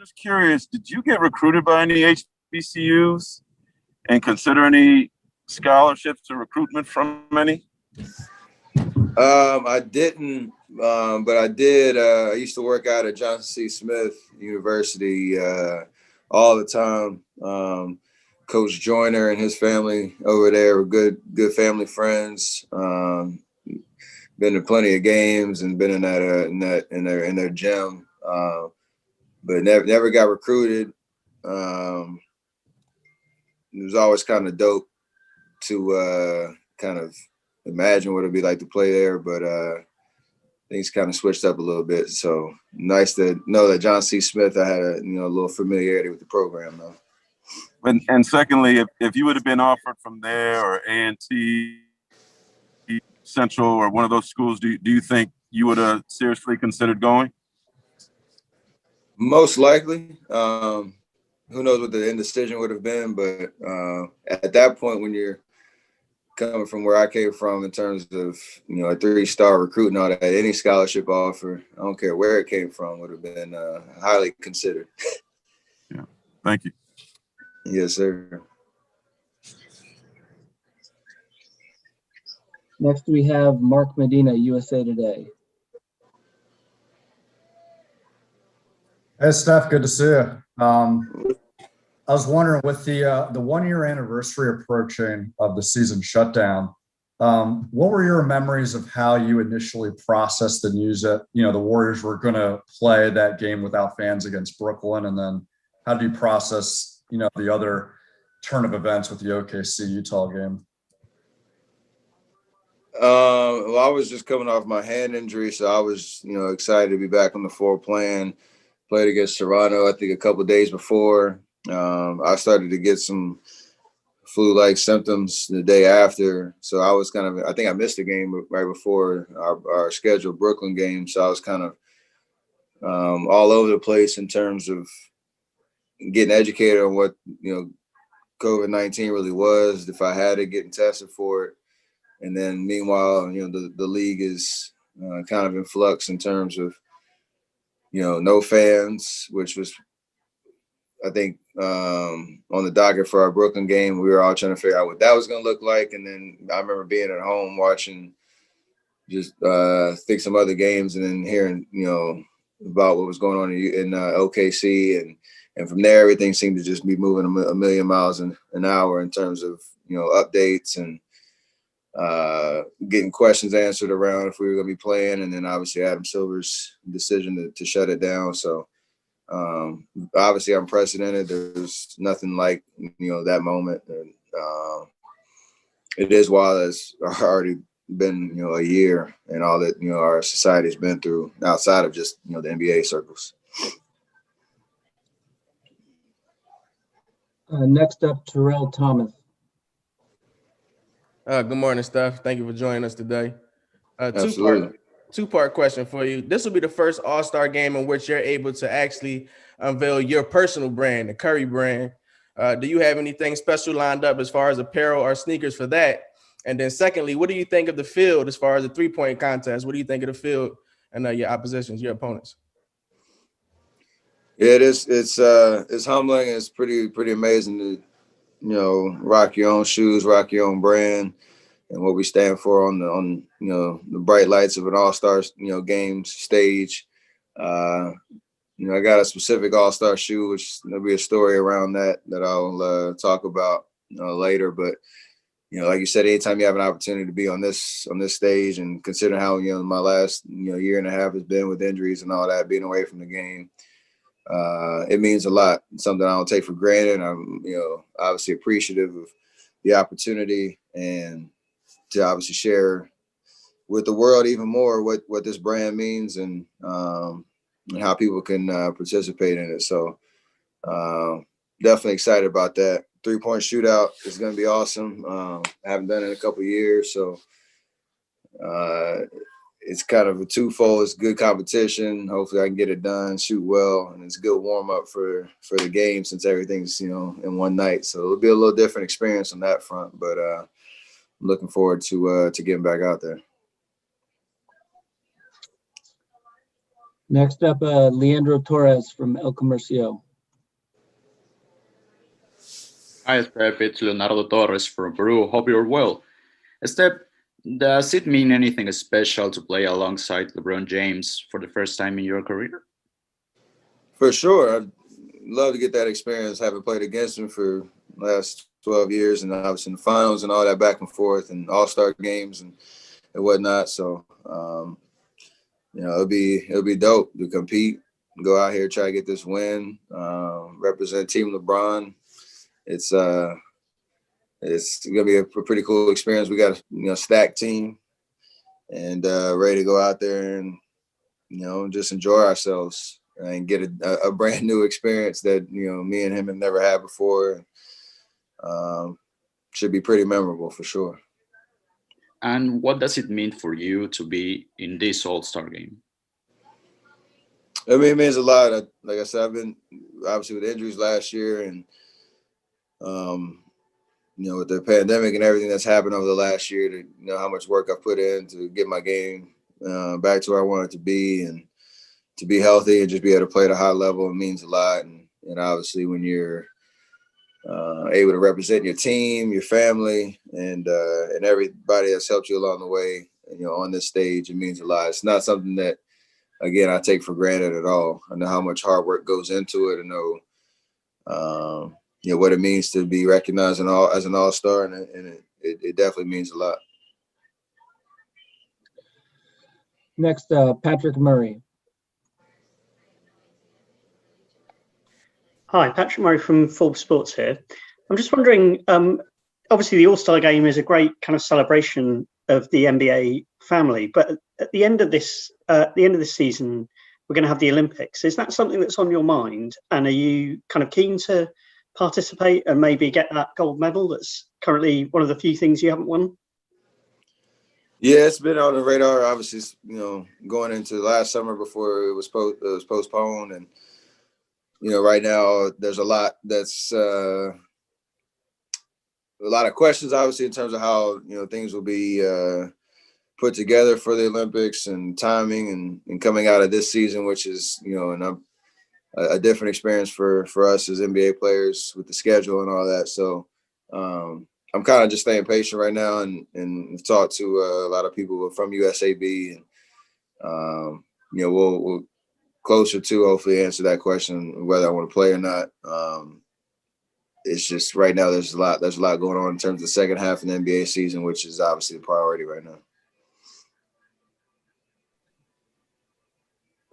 Just curious, did you get recruited by any HBCUs and consider any scholarships or recruitment from any? I didn't, but I did. I used to work out at Johnson C. Smith University all the time. Coach Joyner and his family over there were good family friends. Been to plenty of games and been in their gym, but never got recruited. It was always kind of dope to kind of imagine what it'd be like to play there, but things kind of switched up a little bit. So nice to know that John C. Smith, I had a little familiarity with the program though. And secondly, if you would have been offered from there or A&T, Central, or one of those schools, do you think you would have seriously considered going? Most likely. Who knows what the indecision would have been, but at that point, when you're coming from where I came from in terms of, a 3-star recruit and all that, any scholarship offer, I don't care where it came from, would have been highly considered. Yeah. Thank you. Yes, sir. Next, we have Mark Medina, USA Today. Hey, Steph, good to see you. I was wondering, with the 1-year anniversary approaching of the season shutdown, what were your memories of how you initially processed the news that, the Warriors were going to play that game without fans against Brooklyn? And then how do you process, the other turn of events with the OKC Utah game? Well, I was just coming off my hand injury, so I was, excited to be back on the floor playing. Played against Toronto, I think, a couple of days before. I started to get some flu-like symptoms the day after, so I was I think I missed a game right before our scheduled Brooklyn game, so I was kind of all over the place in terms of getting educated on what COVID-19 really was, if I had it, getting tested for it. And then meanwhile, the league is kind of in flux in terms of, no fans, which was, I think, on the docket for our Brooklyn game. We were all trying to figure out what that was going to look like. And then I remember being at home watching just think some other games and then hearing, about what was going on in OKC. And from there, everything seemed to just be moving a million miles an hour in terms of, updates and getting questions answered around if we were going to be playing. And then obviously Adam Silver's decision to shut it down. So obviously unprecedented. There's nothing like, that moment. And it is wild. It's already been, a year and all that, our society's been through outside of just, the NBA circles. Next up, Terrell Thomas. Good morning, Steph. Thank you for joining us today. Absolutely. Two-part question for you. This will be the first All-Star game in which you're able to actually unveil your personal brand, the Curry brand. Do you have anything special lined up as far as apparel or sneakers for that? And then secondly, what do you think of the field as far as the three-point contest? What do you think of the field and your oppositions, your opponents? Yeah, it's humbling. It's pretty amazing to, rock your own shoes, rock your own brand, and what we stand for on the bright lights of an all-star, game stage. I got a specific all-star shoe, which there'll be a story around that I'll talk about later. But, like you said, anytime you have an opportunity to be on this stage, and consider how, my last, year and a half has been with injuries and all that, being away from the game, it means a lot. It's something I don't take for granted. I'm, obviously appreciative of the opportunity and to obviously share with the world even more what this brand means and how people can participate in it. So definitely excited about that. 3-point shootout is going to be awesome. I haven't done it in a couple of years, so it's kind of a twofold. It's good competition. Hopefully I can get it done, shoot well, and it's a good warm up for the game since everything's, in one night. So it'll be a little different experience on that front, but I'm looking forward to getting back out there. Next up, Leandro Torres from El Comercio. Hi, Steph. It's Leonardo Torres from Peru. Hope you're well. Steph, does it mean anything special to play alongside LeBron James for the first time in your career? For sure. I'd love to get that experience, having played against him for the last 12 years and obviously in the finals and all that back and forth and all-star games and whatnot. So, it'll be dope to compete, go out here, try to get this win, represent Team LeBron. It's gonna be a pretty cool experience. We got a stacked team and ready to go out there and just enjoy ourselves and get a brand new experience that me and him have never had before. Should be pretty memorable for sure. And what does it mean for you to be in this All-Star game? I mean, it means a lot. Like I said, I've been obviously with injuries last year and with the pandemic and everything that's happened over the last year, to how much work I've put in to get my game back to where I want it to be and to be healthy and just be able to play at a high level. It means a lot. And obviously when you're able to represent your team, your family, and everybody that's helped you along the way, on this stage, it means a lot. It's not something that, again, I take for granted at all. I know how much hard work goes into it. I know, what it means to be recognized as an all-star, and it definitely means a lot. Next, Patrick Murray. Hi, Patrick Murray from Forbes Sports here. I'm just wondering, obviously the All-Star Game is a great kind of celebration of the NBA family, but at the end of this season, we're going to have the Olympics. Is that something that's on your mind? And are you kind of keen to participate and maybe get that gold medal that's currently one of the few things you haven't won? Yeah, it's been on the radar, obviously, going into last summer before it was postponed. And, right now there's a lot that's a lot of questions, obviously, in terms of how, things will be put together for the Olympics and timing and coming out of this season, which is, a different experience for us as NBA players with the schedule and all that. So I'm kind of just staying patient right now and talked to a lot of people from USAB and, we'll closer to hopefully answer that question, whether I want to play or not. It's just right now there's a lot going on in terms of the second half of the NBA season, which is obviously the priority right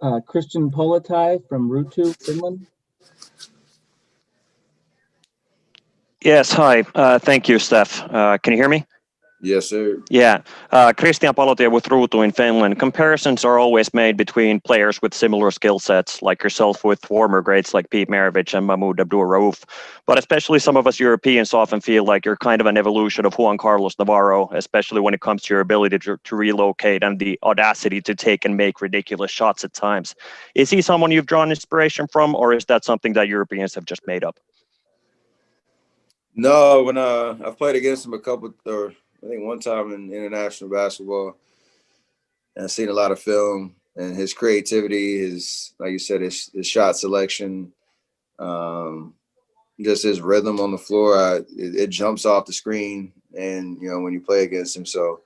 now. Christian Polatai from Ruutu, Finland. Yes, hi. Thank you, Steph. Can you hear me? Yes, sir. Yeah. Christian Palotie with Ruutu in Finland. Comparisons are always made between players with similar skill sets, like yourself with former greats like Pete Maravich and Mahmoud Abdul-Rauf. But especially some of us Europeans often feel like you're kind of an evolution of Juan Carlos Navarro, especially when it comes to your ability to relocate and the audacity to take and make ridiculous shots at times. Is he someone you've drawn inspiration from, or is that something that Europeans have just made up? No, when I've played against him I think one time in international basketball, and I've seen a lot of film and his creativity, his, like you said, his shot selection, just his rhythm on the floor. It jumps off the screen, and when you play against him. So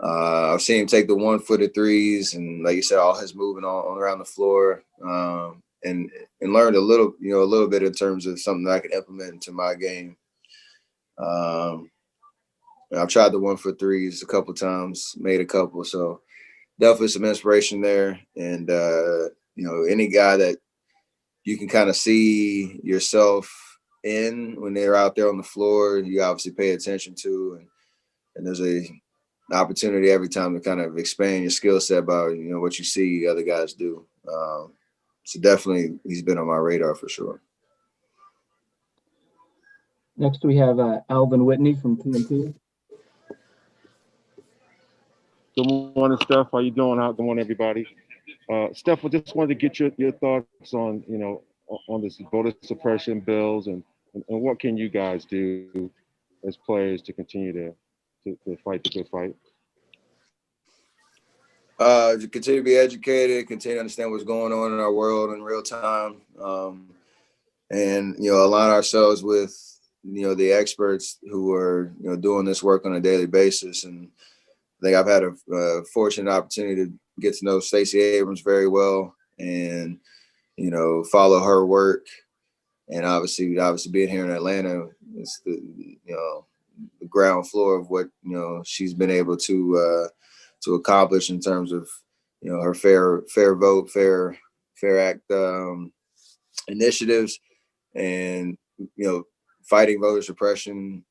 I've seen him take the 1-footed threes, and like you said, all his moving on around the floor, and learned a little bit in terms of something that I could implement into my game. I've tried the 1-foot threes a couple of times, made a couple, so definitely some inspiration there. And any guy that you can kind of see yourself in when they're out there on the floor, you obviously pay attention to, and there's an opportunity every time to kind of expand your skill set by what you see other guys do. So definitely, he's been on my radar for sure. Next, we have Alvin Whitney from TNT. Good morning, Steph. How you doing? Good morning, everybody. Steph, I just wanted to get your thoughts on, on this voter suppression bills and what can you guys do as players to continue to fight the good fight? To continue to be educated, continue to understand what's going on in our world in real time, and align ourselves with the experts who are doing this work on a daily basis. And I think I've had a fortunate opportunity to get to know Stacey Abrams very well, and follow her work. And obviously being here in Atlanta, it's the ground floor of what she's been able to accomplish in terms of her fair vote, fair act initiatives, and fighting voter suppression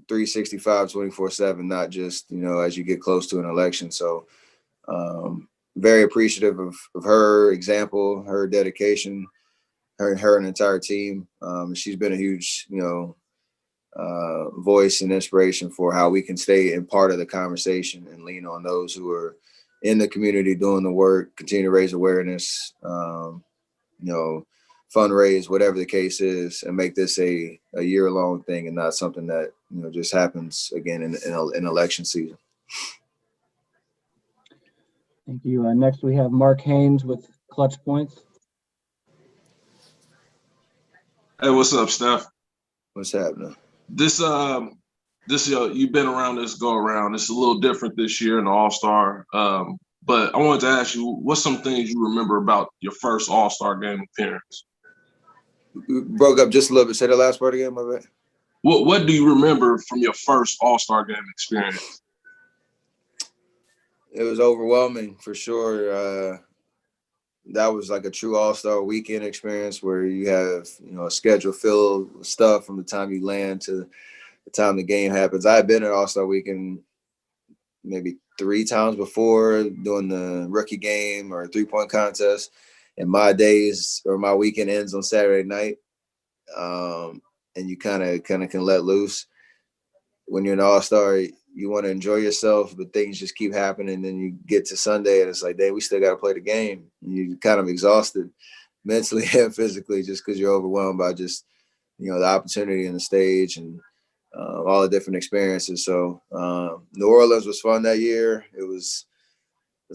365 24/7, not just as you get close to an election. So very appreciative of her example, her dedication, her and her entire team. She's been a huge voice and inspiration for how we can stay in part of the conversation and lean on those who are in the community doing the work, continue to raise awareness, fundraise, whatever the case is, and make this a year-long thing and not something that just happens again in election season. Thank you. Next, we have Mark Haynes with Clutch Points. Hey, what's up, Steph? What's happening? This you've been around this go around. It's a little different this year in the All-Star. But I wanted to ask you, what's some things you remember about your first All-Star game appearance? You broke up just a little bit. Say the last part again, my bad. What do you remember from your first All-Star game experience? It was overwhelming for sure. That was like a true All-Star weekend experience where you have, a schedule filled with stuff from the time you land to the time the game happens. I had been at All-Star weekend maybe 3 times before, doing the rookie game or 3-point contest. And my days or my weekend ends on Saturday night. And you kind of can let loose. When you're an All-Star, you want to enjoy yourself, but things just keep happening. And then you get to Sunday and it's like, dang, we still got to play the game. And you're kind of exhausted mentally and physically just because you're overwhelmed by just, the opportunity and the stage and all the different experiences. So New Orleans was fun that year. It was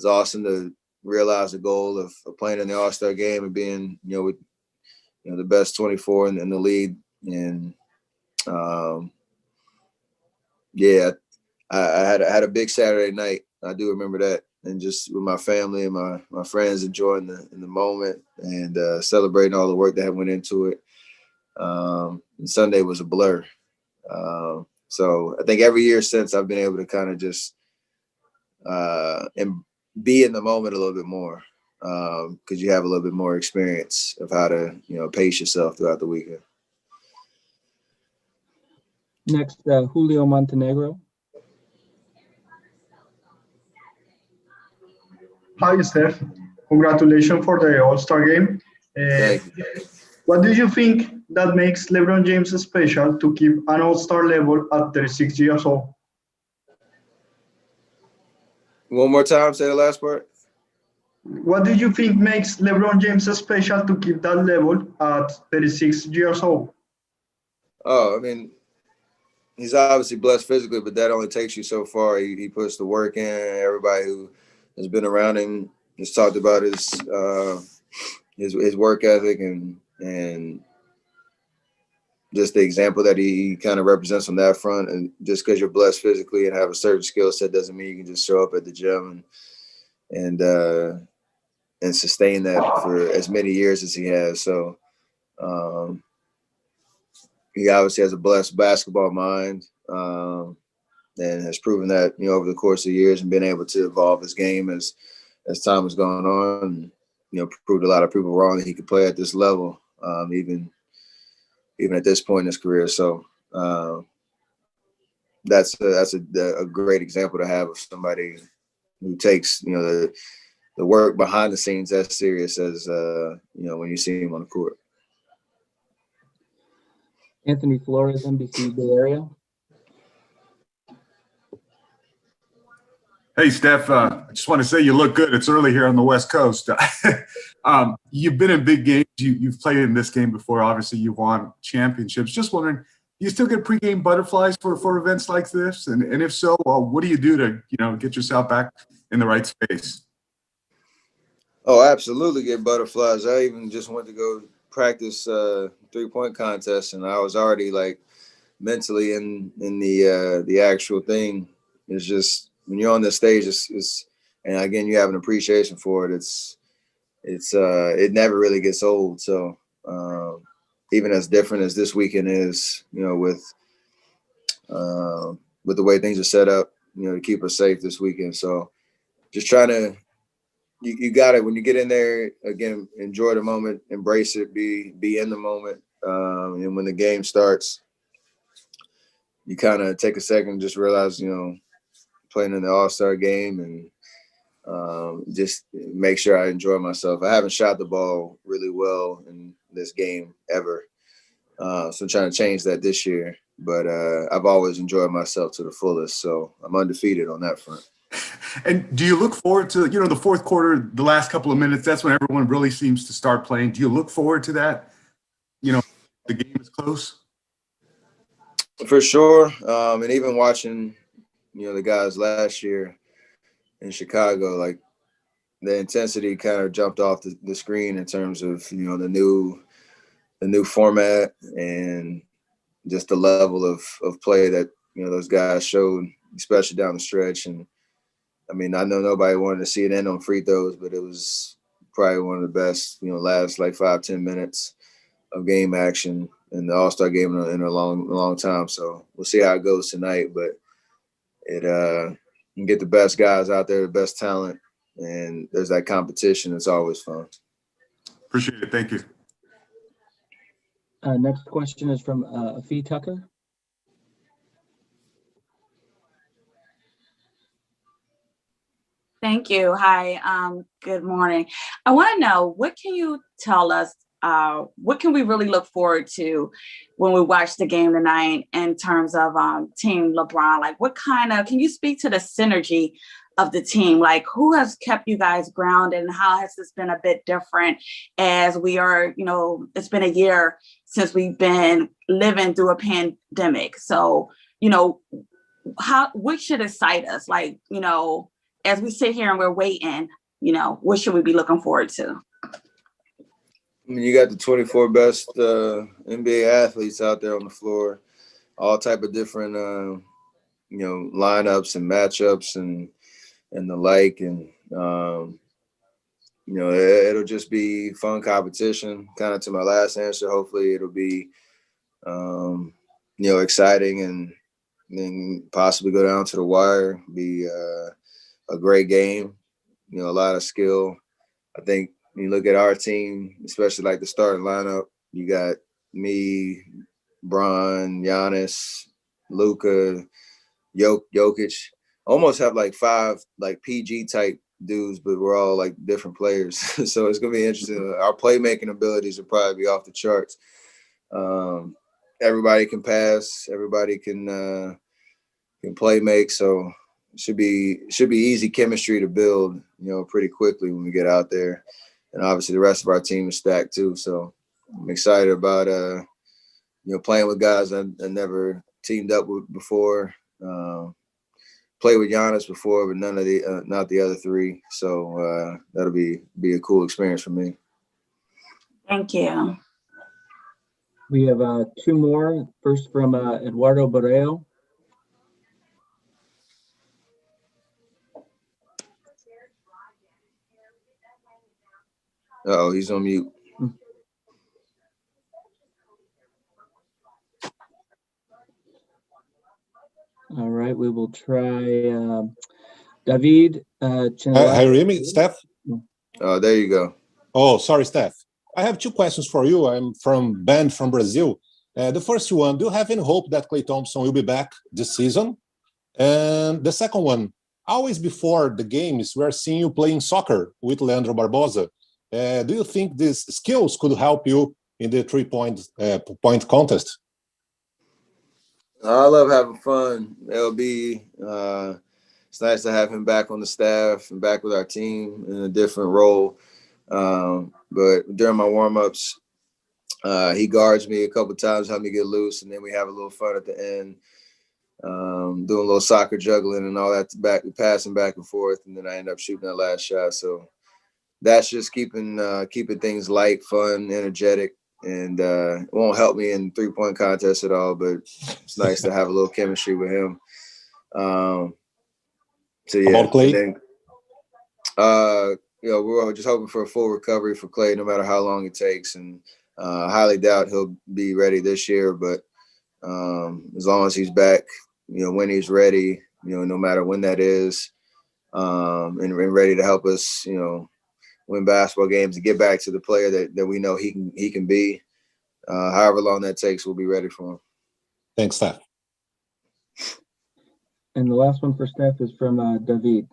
awesome to realize the goal of playing in the All-Star game and being, with the best 24 in the league. And I had a big Saturday night. I do remember that, and just with my family and my friends enjoying the moment and celebrating all the work that went into it. And Sunday was a blur. So I think every year since, I've been able to kind of just and be in the moment a little bit more, because you have a little bit more experience of how to pace yourself throughout the weekend. Next, Julio Montenegro. Hi, Steph. Congratulations for the All-Star game. Thank you. What do you think that makes LeBron James special to keep an All-Star level at 36 years old? One more time, say the last part. What do you think makes LeBron James special to keep that level at 36 years old? Oh, I mean, he's obviously blessed physically, but that only takes you so far. He puts the work in. Everybody who has been around him has talked about his work ethic and just the example that he kind of represents on that front. And just because you're blessed physically and have a certain skill set doesn't mean you can just show up at the gym and sustain that for as many years as he has. So he obviously has a blessed basketball mind, and has proven that, over the course of years, and been able to evolve his game as time has gone on, and, proved a lot of people wrong that he could play at this level, even at this point in his career. So that's a great example to have of somebody who takes, the work behind the scenes as serious as, when you see him on the court. Anthony Flores, NBC Bay Area. Hey, Steph, I just want to say you look good. It's early here on the West Coast. You've been in big games. You've played in this game before. Obviously, you've won championships. Just wondering, do you still get pregame butterflies for events like this? And if so, what do you do to, get yourself back in the right space? Oh, absolutely get butterflies. I even just went to go practice 3-point contest, and I was already like mentally in the actual thing. It's just when you're on the stage, it's and again you have an appreciation for it. It never really gets old. So even as different as this weekend is, with the way things are set up, to keep us safe this weekend. So just trying to. You got it when you get in there again. Enjoy the moment, embrace it, be in the moment, and when the game starts, you kind of take a second and just realize, playing in the All-Star game and just make sure I enjoy myself. I haven't shot the ball really well in this game ever, so I'm trying to change that this year. But I've always enjoyed myself to the fullest, so I'm undefeated on that front. And do you look forward to, the fourth quarter, the last couple of minutes? That's when everyone really seems to start playing. Do you look forward to that? The game is close. For sure. And even watching, the guys last year in Chicago, like the intensity kind of jumped off the screen in terms of, the new format and just the level of play that, those guys showed, especially down the stretch. And I mean, I know nobody wanted to see it end on free throws, but it was probably one of the best, last like 5-10 minutes of game action in the All-Star game in a long time. So we'll see how it goes tonight, but it you can get the best guys out there, the best talent, and there's that competition. It's always fun. Appreciate it. Thank you. Next question is from Afi Tucker. Thank you. Hi. Good morning. I want to know, what can you tell us? What can we really look forward to when we watch the game tonight in terms of Team LeBron? Like, can you speak to the synergy of the team? Like, who has kept you guys grounded, and how has this been a bit different as we are, it's been a year since we've been living through a pandemic. So, what should excite us? Like, as we sit here and we're waiting, what should we be looking forward to? I mean, you got the 24 best NBA athletes out there on the floor, all type of different, lineups and matchups and the like. And, it'll just be fun competition. Kind of to my last answer, hopefully it'll be, exciting and then possibly go down to the wire, be a great game, a lot of skill. I think when you look at our team, especially like the starting lineup, you got me, Bron, Giannis, Luka, Jokic. Almost have like 5 like PG type dudes, but we're all like different players. So it's gonna be interesting. Our playmaking abilities will probably be off the charts. Everybody can pass. Everybody can play make. So it should be easy chemistry to build, pretty quickly when we get out there. And obviously the rest of our team is stacked too. So I'm excited about, playing with guys I never teamed up with before. Played with Giannis before, but not the other 3. So that'll be a cool experience for me. Thank you. We have 2 more. First from Eduardo Borrell. Oh, he's on mute. All right, we will try David. Hi, Remy, Steph. Oh, there you go. Oh, sorry, Steph. I have 2 questions for you. I'm from Ben from Brazil. The first one, do you have any hope that Klay Thompson will be back this season? And the second one, always before the games, we're seeing you playing soccer with Leandro Barbosa. Do you think these skills could help you in the 3-point contest? I love having fun. LB, it's nice to have him back on the staff and back with our team in a different role. But during my warm-ups, He guards me a couple times, help me get loose, and then we have a little fun at the end, doing a little soccer juggling and all that, passing back and forth, and then I end up shooting that last shot. So that's just keeping things light, fun, energetic, and it won't help me in 3-point contests at all, but it's nice to have a little chemistry with him. So yeah, About Klay? and then, we're just hoping for a full recovery for Klay, no matter how long it takes, and highly doubt he'll be ready this year. But as long as he's back, when he's ready, no matter when that is, and ready to help us, win basketball games and get back to the player that we know he can be. However long that takes, we'll be ready for him. Thanks, Steph. And the last one for Steph is from David.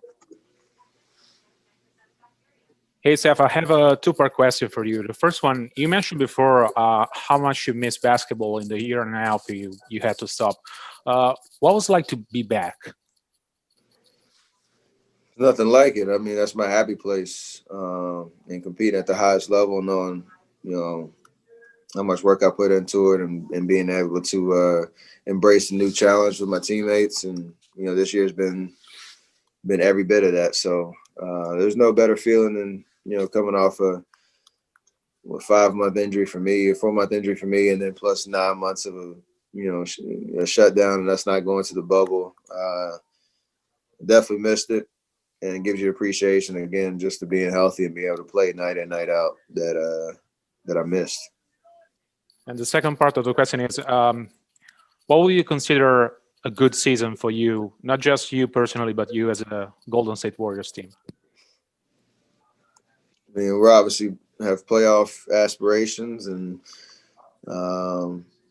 Hey, Steph, I have a two-part question for you. The first one, you mentioned before how much you missed basketball in the year and a half you had to stop. What was it like to be back? Nothing like it. I mean, that's my happy place, and competing at the highest level, knowing, how much work I put into it, and being able to embrace the new challenge with my teammates. And, this year's been every bit of that. So there's no better feeling than, coming off a 5-month injury for me, a 4-month injury for me, and then plus 9 months of a shutdown, and that's not going to the bubble. Definitely missed it. And it gives you appreciation again, just to being healthy and being able to play night in, night out that I missed. And the second part of the question is, what would you consider a good season for you, not just you personally, but you as a Golden State Warriors team? I mean, we obviously have playoff aspirations, and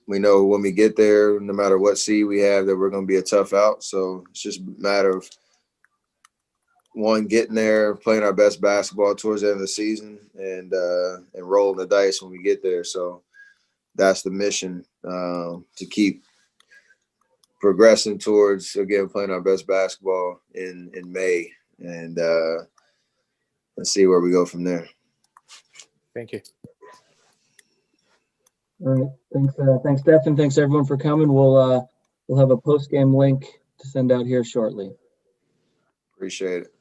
we know when we get there, no matter what seed we have, that we're going to be a tough out. So it's just a matter of, one, getting there, playing our best basketball towards the end of the season, and rolling the dice when we get there. So that's the mission, to keep progressing towards, again, playing our best basketball in May, and see where we go from there. Thank you. All right. Thanks, Steph, and thanks everyone for coming. We'll have a post-game link to send out here shortly. Appreciate it.